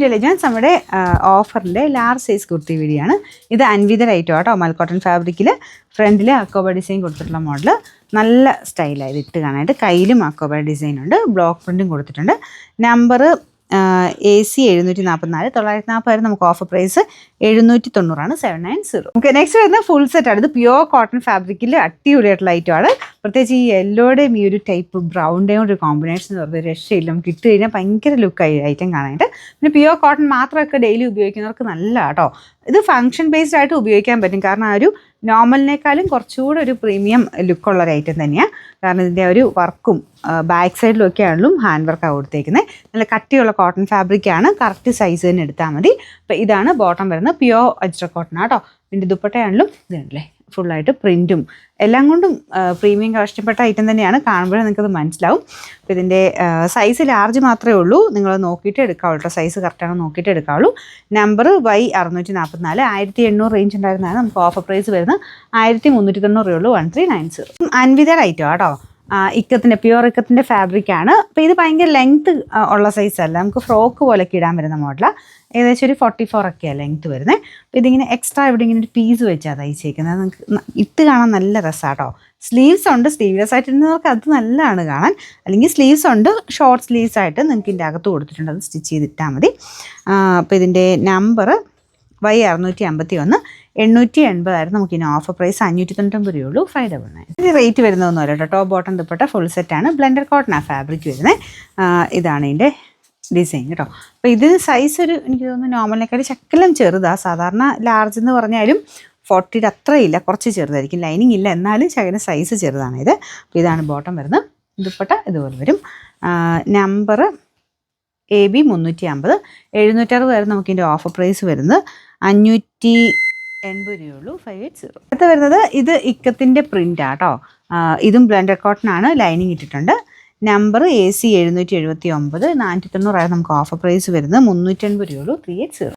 എലിജൻസ് നമ്മുടെ ഓഫറിൻ്റെ large size kurti വീഡിയോയാണ്. ഇത് അൻവിതർ ഐറ്റം കേട്ടോ. മൽ കോട്ടൺ ഫാബ്രിക്കിൽ ഫ്രണ്ടിൽ അക്കോബ ഡിസൈൻ കൊടുത്തിട്ടുള്ള മോഡൽ. നല്ല സ്റ്റൈലായി ഇത് ഇട്ട് കാണാനായിട്ട്. കയ്യിലും അക്കോബ ഡിസൈൻ ഉണ്ട്, ബ്ലോക്ക് പ്രിൻറ്റും കൊടുത്തിട്ടുണ്ട്. നമ്പർ AC 744, 940 നമുക്ക് ഓഫർ പ്രൈസ് 790 790. നമുക്ക് നെക്സ്റ്റ് വരുന്ന ഫുൾ സെറ്റാണ്. ഇത് പ്യുവർ കോട്ടൺ ഫാബ്രിക്കിൽ അടിപൊളിയായിട്ടുള്ള ഐറ്റമാണ്. പ്രത്യേകിച്ച് ഈ യെല്ലോയുടെയും ഈ ഒരു ടൈപ്പ് ബ്രൗണിൻ്റെയും ഒരു കോമ്പിനേഷൻ എന്ന് പറഞ്ഞാൽ രക്ഷയില്ല. നമുക്ക് ഇട്ട് കഴിഞ്ഞാൽ ഭയങ്കര ലുക്കായി ഐറ്റം കാണാനായിട്ട്. പിന്നെ പ്യുവർ കോട്ടൺ മാത്രമൊക്കെ ഡെയിലി ഉപയോഗിക്കുന്നവർക്ക് നല്ല കേട്ടോ. ഇത് ഫങ്ഷൻ ബേസ്ഡ് ആയിട്ട് ഉപയോഗിക്കാൻ പറ്റും. കാരണം ആ ഒരു നോർമലിനേക്കാളും കുറച്ചുകൂടെ ഒരു പ്രീമിയം ലുക്കുള്ള ഒരു ഐറ്റം തന്നെയാണ്. കാരണം ഇതിൻ്റെ ഒരു വർക്കും ബാക്ക് സൈഡിലും ഒക്കെ ആണെങ്കിലും ഹാൻഡ് വർക്കാണ് കൊടുത്തേക്കുന്നത്. നല്ല കട്ടിയുള്ള കോട്ടൺ ഫാബ്രിക്കാണ്. കറക്റ്റ് സൈസ് തന്നെ എടുത്താൽ മതി. അപ്പോൾ ഇതാണ് ബോട്ടം വരുന്നത്. പ്യുവർ അജ്ര കോട്ടൺ കേട്ടോ. ഇതിൻ്റെ ദുപ്പട്ടയാണെങ്കിലും ഇതുണ്ടല്ലേ, ഫുള്ളായിട്ട് പ്രിൻറ്റും എല്ലാം കൊണ്ടും പ്രീമിയം കഷ്ടപ്പെട്ട ഐറ്റം തന്നെയാണ്. കാണുമ്പോഴേ നിങ്ങൾക്കത് മനസ്സിലാവും. അപ്പോൾ ഇതിൻ്റെ സൈസ് ലാർജ് മാത്രമേ ഉള്ളൂ. നിങ്ങൾ നോക്കിയിട്ട് എടുക്കാവുള്ളൂ കേട്ടോ. സൈസ് കറക്റ്റാണോ നോക്കിയിട്ട് എടുക്കാവുള്ളൂ. നമ്പർ Y644, 1800 റേഞ്ച് ഉണ്ടായിരുന്നതാണ്. നമുക്ക് ഓഫർ പ്രൈസ് വരുന്നത് 1390 ഉള്ളൂ. 1390. അൻവിതർ ഐറ്റം കേട്ടോ. ഇക്കത്തിൻ്റെ പ്യുവർ ഇക്കത്തിൻ്റെ ഫാബ്രിക്കാണ്. അപ്പോൾ ഇത് ഭയങ്കര ലെങ്ത്ത് ഉള്ള സൈസല്ല, നമുക്ക് ഫ്രോക്ക് പോലെയൊക്കെ ഇടാൻ വരുന്ന മോഡലാണ്. ഏകദേശം ഒരു 44 ഒക്കെയാണ് ലെങ്ത്ത് വരുന്നത്. അപ്പോൾ ഇതിങ്ങനെ എക്സ്ട്രാ ഇവിടെ ഇങ്ങനെ ഒരു പീസ് വെച്ചാൽ തയ്ച്ചേക്കുന്നത്. നമുക്ക് ഇട്ട് കാണാൻ നല്ല രസമാണ് കേട്ടോ. സ്ലീവ്സ് ഉണ്ട്, സ്ലീവ്ലെസ് ആയിട്ട് ഇരുന്നവർക്ക് അത് നല്ലതാണ് കാണാൻ. അല്ലെങ്കിൽ സ്ലീവ്സ് ഉണ്ട്, ഷോർട്ട് സ്ലീവ്സ് ആയിട്ട് നിങ്ങൾക്ക് ഇതിൻ്റെ അകത്ത് കൊടുത്തിട്ടുണ്ട്. അത് സ്റ്റിച്ച് ചെയ്തിട്ടാൽ മതി. അപ്പോൾ ഇതിൻ്റെ നമ്പർ Y651, 880 നമുക്ക് ഇനി ഓഫർ പ്രൈസ് 599 രൂപയുള്ളൂ. 599. ഇത് റേറ്റ് വരുന്നതൊന്നുമല്ല കേട്ടോ. ടോപ്പ് ബോട്ടം ദുപ്പട്ട ഫുൾ സെറ്റാണ്. ബ്ലെൻഡർ കോട്ടൺ ആ ഫാബ്രിക് വരുന്നത്. ഇതാണ് ഇതിൻ്റെ ഡിസൈൻ കേട്ടോ. അപ്പോൾ ഇത് സൈസ് ഒരു എനിക്ക് തോന്നുന്നു നോർമലിനേക്കാൾ ശക്കലം ചെറുതാണ്. സാധാരണ ലാർജ് എന്ന് പറഞ്ഞാലും 40 അത്രയില്ല, കുറച്ച് ചെറുതായിരിക്കും. ലൈനിങ് ഇല്ല, എന്നാലും ശകലം സൈസ് ചെറുതാണ് ഇത്. അപ്പോൾ ഇതാണ് ബോട്ടം വരുന്നത്. ദുപ്പട്ട ഇതുപോലെ വരും. നമ്പർ AB 350, 760 വരെ നമുക്ക് ഇതിൻ്റെ ഓഫർ പ്രൈസ് വരുന്നത് 580 രൂപയുള്ളൂ. 580. അടുത്ത വരുന്നത് ഇത് ഇക്കത്തിൻ്റെ പ്രിൻ്റാണ് കേട്ടോ. ഇതും ബ്ലെൻഡർ കോട്ടൺ ആണ്. ലൈനിങ് ഇട്ടിട്ടുണ്ട്. നമ്പർ AC 779, 490 നമുക്ക് ഓഫർ പ്രൈസ് വരുന്നത് 380 രൂപയുള്ളൂ. 380.